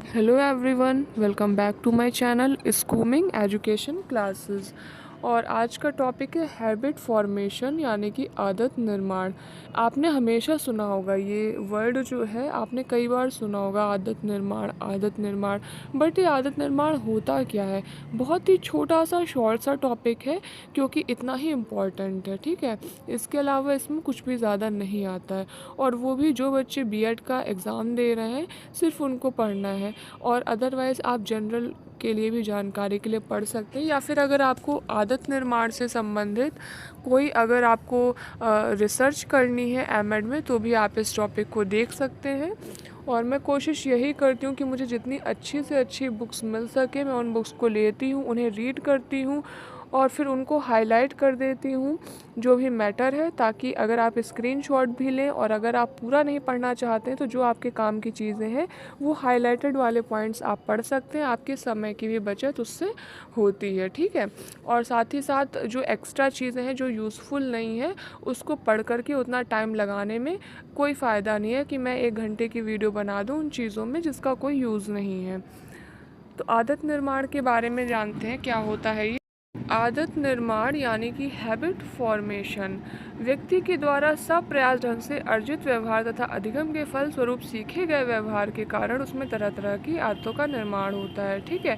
Hello everyone, welcome back to my channel Schooming education classes. और आज का topic है हैबिट फॉर्मेशन, यानी कि आदत निर्माण। आपने हमेशा सुना होगा ये वर्ड जो है, आपने कई बार सुना होगा आदत निर्माण, आदत निर्माण। बट ये आदत निर्माण होता क्या है? बहुत ही छोटा सा शॉर्ट सा टॉपिक है, क्योंकि इतना ही इम्पॉर्टेंट है। ठीक है, इसके अलावा इसमें कुछ भी ज़्यादा नहीं आता है। और वो भी जो बच्चे बीएड का एग्ज़ाम दे रहे हैं, सिर्फ उनको पढ़ना है। और अदरवाइज़ आप जनरल के लिए भी जानकारी के लिए पढ़ सकते हैं, या फिर अगर आपको आदत निर्माण से संबंधित कोई अगर आपको रिसर्च करनी है एमएड में, तो भी आप इस टॉपिक को देख सकते हैं। और मैं कोशिश यही करती हूँ कि मुझे जितनी अच्छी से अच्छी बुक्स मिल सके, मैं उन बुक्स को लेती हूँ, उन्हें रीड करती हूँ और फिर उनको हाईलाइट कर देती हूँ जो भी मैटर है, ताकि अगर आप स्क्रीनशॉट भी लें और अगर आप पूरा नहीं पढ़ना चाहते हैं, तो जो आपके काम की चीज़ें हैं वो हाईलाइटेड वाले पॉइंट्स आप पढ़ सकते हैं। आपके समय की भी बचत उससे होती है। ठीक है, और साथ ही साथ जो एक्स्ट्रा चीज़ें हैं जो यूज़फुल नहीं है, उसको पढ़ करके उतना टाइम लगाने में कोई फ़ायदा नहीं है कि मैं 1 घंटे की वीडियो बना दूँ उन चीज़ों में जिसका कोई यूज़ नहीं है। तो आदत निर्माण के बारे में जानते हैं क्या होता है ये। आदत निर्माण यानी कि हैबिट फॉर्मेशन व्यक्ति के द्वारा सप्रयास ढंग से अर्जित व्यवहार तथा अधिगम के फल स्वरूप सीखे गए व्यवहार के कारण उसमें तरह तरह की आदतों का निर्माण होता है। ठीक है,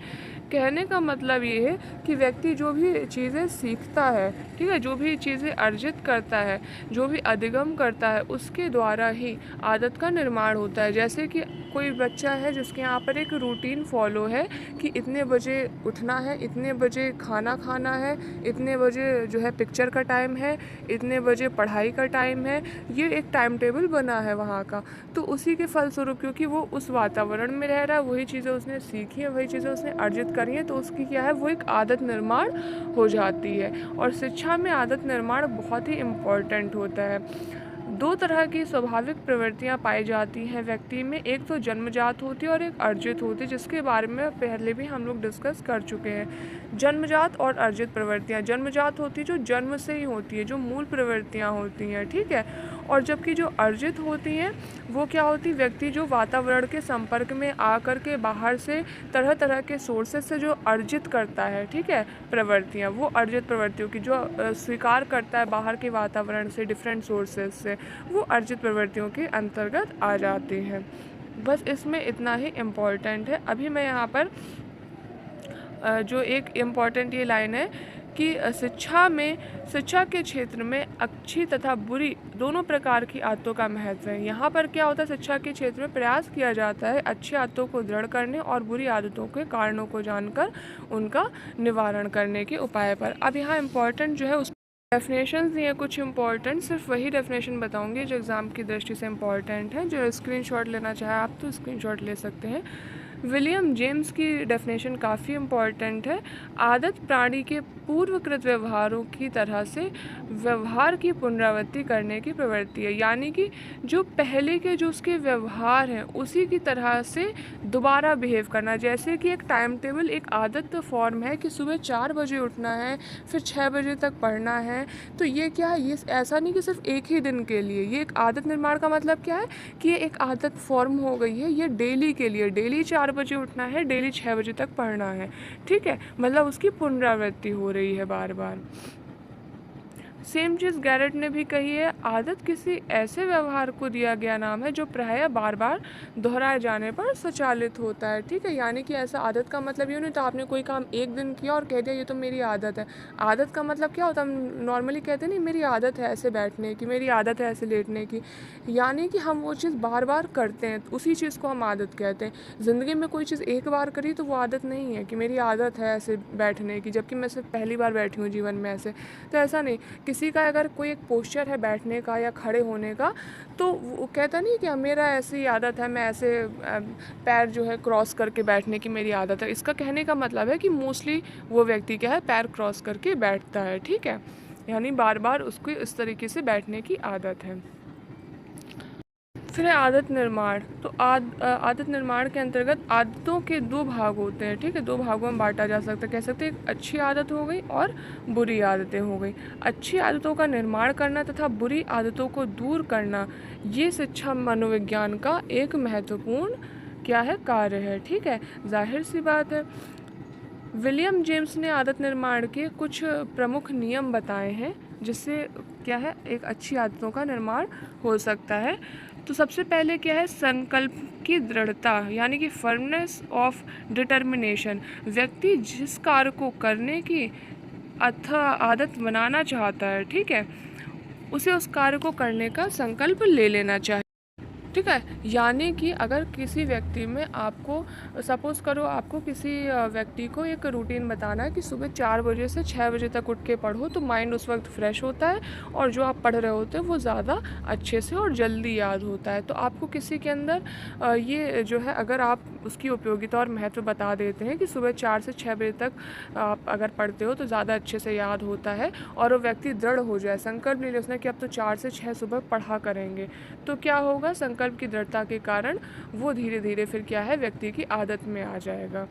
कहने का मतलब ये है कि व्यक्ति जो भी चीज़ें सीखता है, ठीक है, जो भी चीज़ें अर्जित करता है, जो भी अधिगम करता है, उसके द्वारा ही आदत का निर्माण होता है। जैसे कि कोई बच्चा है जिसके यहाँ पर एक रूटीन फॉलो है कि इतने बजे उठना है, इतने बजे खाना खाना है, इतने बजे जो है पिक्चर का टाइम है, इतने बजे पढ़ाई का टाइम है, ये एक टाइम टेबल बना है वहाँ का। तो उसी के फलस्वरूप, क्योंकि वो उस वातावरण में रह रहा है, वही चीज़ें उसने सीखी हैं, वही चीज़ें उसने अर्जित करी हैं, तो उसकी क्या है, वो एक आदत निर्माण हो जाती है। और शिक्षा में आदत निर्माण बहुत ही इम्पॉर्टेंट होता है। दो तरह की स्वाभाविक प्रवृत्तियां पाई जाती हैं व्यक्ति में, एक तो जन्मजात होती है और एक अर्जित होती है, जिसके बारे में पहले भी हम लोग डिस्कस कर चुके हैं। जन्मजात और अर्जित प्रवृत्तियां, जन्मजात होती है जो जन्म से ही होती है, जो मूल प्रवृत्तियां होती हैं। ठीक है, और जबकि जो अर्जित होती हैं वो क्या होती, व्यक्ति जो वातावरण के संपर्क में आकर के बाहर से तरह तरह के सोर्सेज से जो अर्जित करता है, ठीक है, प्रवृत्तियाँ, वो अर्जित प्रवृत्तियों की जो स्वीकार करता है बाहर के वातावरण से, डिफरेंट सोर्सेज से, वो अर्जित प्रवृत्तियों के अंतर्गत आ जाते हैं। बस इसमें इतना ही इम्पोर्टेंट है। अभी मैं यहाँ पर जो एक इम्पॉर्टेंट ये लाइन है कि शिक्षा के क्षेत्र में अच्छी तथा बुरी दोनों प्रकार की आदतों का महत्व है। यहाँ पर क्या होता है, शिक्षा के क्षेत्र में प्रयास किया जाता है अच्छी आदतों को दृढ़ करने और बुरी आदतों के कारणों को जानकर उनका निवारण करने के उपाय पर। अब यहाँ इम्पॉर्टेंट जो है उस डेफिनेशंस दिए कुछ इम्पॉर्टेंट, सिर्फ वही डेफिनेशन बताऊंगी जो एग्ज़ाम की दृष्टि से इम्पॉर्टेंट है। जो स्क्रीनशॉट लेना चाहे आप तो स्क्रीनशॉट ले सकते हैं। विलियम जेम्स की डेफिनेशन काफ़ी इम्पॉर्टेंट है। आदत प्राणी के पूर्वकृत व्यवहारों की तरह से व्यवहार की पुनरावृत्ति करने की प्रवृत्ति है, यानी कि जो पहले के जो उसके व्यवहार हैं उसी की तरह से दोबारा बिहेव करना। जैसे कि एक टाइम टेबल, एक आदत फॉर्म है कि सुबह 4 बजे उठना है, फिर 6 बजे तक पढ़ना है। तो ये क्या है, ये ऐसा नहीं कि सिर्फ एक ही दिन के लिए, ये एक आदत निर्माण का मतलब क्या है कि ये एक आदत फॉर्म हो गई है, ये डेली के लिए, डेली 4 बजे उठना है, डेली 6 बजे तक पढ़ना है। ठीक है, मतलब उसकी पुनरावृत्ति हो रही है बार बार। सेम चीज़ गैरेट ने भी कही है, आदत किसी ऐसे व्यवहार को दिया गया नाम है जो प्रायः बार बार दोहराए जाने पर स्वचालित होता है। ठीक है, यानी कि ऐसा आदत का मतलब ये नहीं तो आपने कोई काम एक दिन किया और कह दिया ये तो मेरी आदत है। आदत का मतलब क्या होता है, हम नॉर्मली कहते हैं नहीं मेरी आदत है ऐसे बैठने की, मेरी आदत है ऐसे लेटने की, यानी कि हम वो चीज़ बार बार करते हैं, उसी चीज़ को हम आदत कहते हैं। ज़िंदगी में कोई चीज़ एक बार करी तो वो आदत नहीं है कि मेरी आदत है ऐसे बैठने की, जबकि मैं सिर्फ पहली बार बैठी हूँ जीवन में ऐसे। तो ऐसा नहीं, किसी का अगर कोई एक पोस्चर है बैठने का या खड़े होने का, तो वो कहता नहीं कि मेरा ऐसी आदत है, मैं ऐसे पैर जो है क्रॉस करके बैठने की मेरी आदत है। इसका कहने का मतलब है कि मोस्टली वो व्यक्ति क्या है, पैर क्रॉस करके बैठता है। ठीक है, यानी बार बार उसको इस तरीके से बैठने की आदत है। फिर है आदत निर्माण। तो आदत निर्माण के अंतर्गत आदतों के 2 भाग होते हैं। ठीक है, 2 भागों में बांटा जा सकता है। कह सकते हैं एक अच्छी आदत हो गई और बुरी आदतें हो गई। अच्छी आदतों का निर्माण करना तथा बुरी आदतों को दूर करना, ये शिक्षा मनोविज्ञान का एक महत्वपूर्ण क्या है, कार्य है। ठीक है, जाहिर सी बात है। विलियम जेम्स ने आदत निर्माण के कुछ प्रमुख नियम बताए हैं जिससे क्या है, एक अच्छी आदतों का निर्माण हो सकता है। तो सबसे पहले क्या है, संकल्प की दृढ़ता यानी कि फर्मनेस ऑफ डिटर्मिनेशन। व्यक्ति जिस कार्य को करने की अथा आदत बनाना चाहता है, ठीक है, उसे उस कार्य को करने का संकल्प ले लेना चाहिए। ठीक है, यानी कि अगर किसी व्यक्ति में आपको सपोज़ करो, आपको किसी व्यक्ति को एक रूटीन बताना है कि सुबह 4 बजे से 6 बजे तक उठ के पढ़ो, तो माइंड उस वक्त फ्रेश होता है और जो आप पढ़ रहे होते हैं वो ज़्यादा अच्छे से और जल्दी याद होता है। तो आपको किसी के अंदर ये जो है, अगर आप उसकी उपयोगिता और महत्व बता देते हैं कि सुबह 4 से 6 बजे तक आप अगर पढ़ते हो तो ज़्यादा अच्छे से याद होता है, और वो व्यक्ति दृढ़ हो जाए, संकल्प ले ले उसने कि अब तो 4 से 6 सुबह पढ़ा करेंगे, तो क्या होगा, संकल्प की दृढ़ता के कारण वो धीरे धीरे फिर क्या है, व्यक्ति की आदत में आ जाएगा।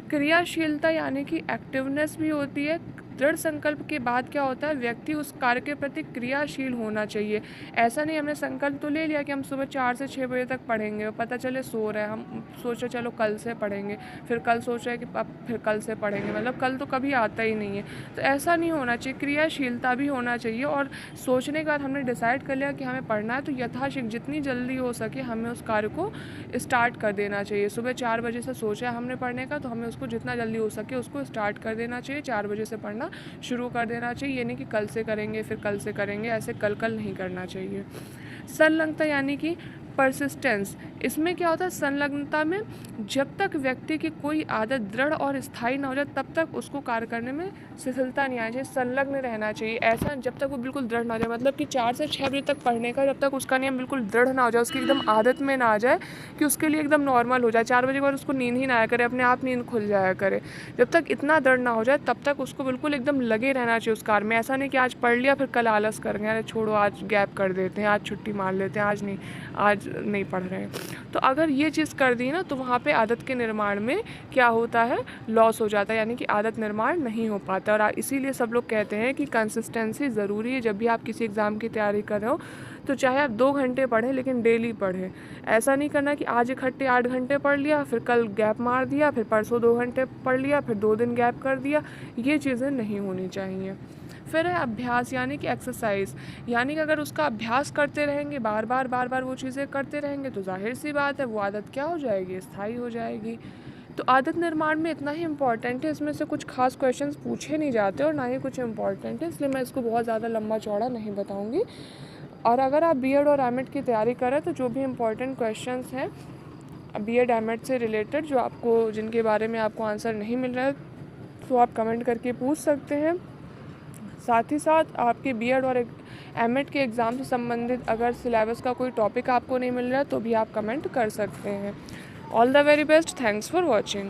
क्रियाशीलता यानी कि एक्टिवनेस भी होती है। दृढ़ संकल्प के बाद क्या होता है, व्यक्ति उस कार्य के प्रति क्रियाशील होना चाहिए। ऐसा नहीं हमने संकल्प तो ले लिया कि हम सुबह 4 से 6 बजे तक पढ़ेंगे, पता चले सो रहे हैं, हम सोचे चलो कल से पढ़ेंगे, फिर कल सोच रहे हैं कि अब फिर कल से पढ़ेंगे, मतलब कल तो कभी आता ही नहीं है। तो ऐसा नहीं होना चाहिए, क्रियाशीलता भी होना चाहिए। और सोचने के बाद हमने डिसाइड कर लिया कि हमें पढ़ना है, तो यथाशीघ्र जितनी जल्दी हो सके हमें उस कार्य को स्टार्ट कर देना चाहिए। सुबह 4 बजे से सोचा है हमने पढ़ने का, तो हमें उसको जितना जल्दी हो सके उसको स्टार्ट कर देना चाहिए, 4 बजे से पढ़ना शुरू कर देना चाहिए। ये नहीं कि कल से करेंगे फिर कल से करेंगे, ऐसे कल नहीं करना चाहिए। संलग्नता यानी कि परसिस्टेंस। इसमें क्या होता है, संलग्नता में जब तक व्यक्ति की कोई आदत दृढ़ और स्थायी ना हो जाए तब तक उसको कार्य करने में शिथिलता नहीं आनी चाहिए, संलग्न रहना चाहिए। ऐसा जब तक वो बिल्कुल दृढ़ ना हो जाए, मतलब कि 4 से 6 बजे तक पढ़ने का जब तक उसका नियम बिल्कुल दृढ़ ना हो जाए, उसकी एकदम आदत में ना आ जाए कि उसके लिए एकदम नॉर्मल हो जाए, 4 बजे के बाद उसको नींद ही ना आया करे, अपने आप नींद खुल जाया करे, जब तक इतना दृढ़ ना हो जाए तब तक उसको बिल्कुल एकदम लगे रहना चाहिए उस कार्य में। ऐसा नहीं कि आज पढ़ लिया फिर कल आलस कर गए, अरे छोड़ो आज गैप कर देते हैं, आज छुट्टी मार लेते हैं, आज नहीं पढ़ रहे हैं। तो अगर ये चीज़ कर दी ना, तो वहाँ पे आदत के निर्माण में क्या होता है, लॉस हो जाता है, यानी कि आदत निर्माण नहीं हो पाता। और इसीलिए सब लोग कहते हैं कि कंसिस्टेंसी ज़रूरी है। जब भी आप किसी एग्ज़ाम की तैयारी कर रहे हो तो चाहे आप 2 घंटे पढ़ें लेकिन डेली पढ़ें। ऐसा नहीं करना कि आज इकट्ठे 8 घंटे पढ़ लिया, फिर कल गैप मार दिया, फिर परसों 2 घंटे पढ़ लिया, फिर 2 दिन गैप कर दिया। ये चीज़ें नहीं होनी चाहिए। फिर है अभ्यास यानी कि एक्सरसाइज, यानी कि अगर उसका अभ्यास करते रहेंगे, बार बार वो चीज़ें करते रहेंगे, तो जाहिर सी बात है वो आदत क्या हो जाएगी, स्थायी हो जाएगी। तो आदत निर्माण में इतना ही इम्पॉर्टेंट है, इसमें से कुछ खास क्वेश्चंस पूछे नहीं जाते और ना ही कुछ इम्पॉर्टेंट है, इसलिए मैं इसको बहुत ज़्यादा लंबा चौड़ा नहीं बताऊँगी। और अगर आप बीएड और एमएड की तैयारी करें तो जो भी इम्पॉर्टेंट क्वेश्चंस हैं बीएड एमएड से रिलेटेड, जो आपको जिनके बारे में आपको आंसर नहीं मिल रहा है, तो आप कमेंट करके पूछ सकते हैं। साथ ही साथ आपके बीएड और एमएड के एग्ज़ाम से संबंधित अगर सिलेबस का कोई टॉपिक आपको नहीं मिल रहा है तो भी आप कमेंट कर सकते हैं। All the very best, thanks for watching.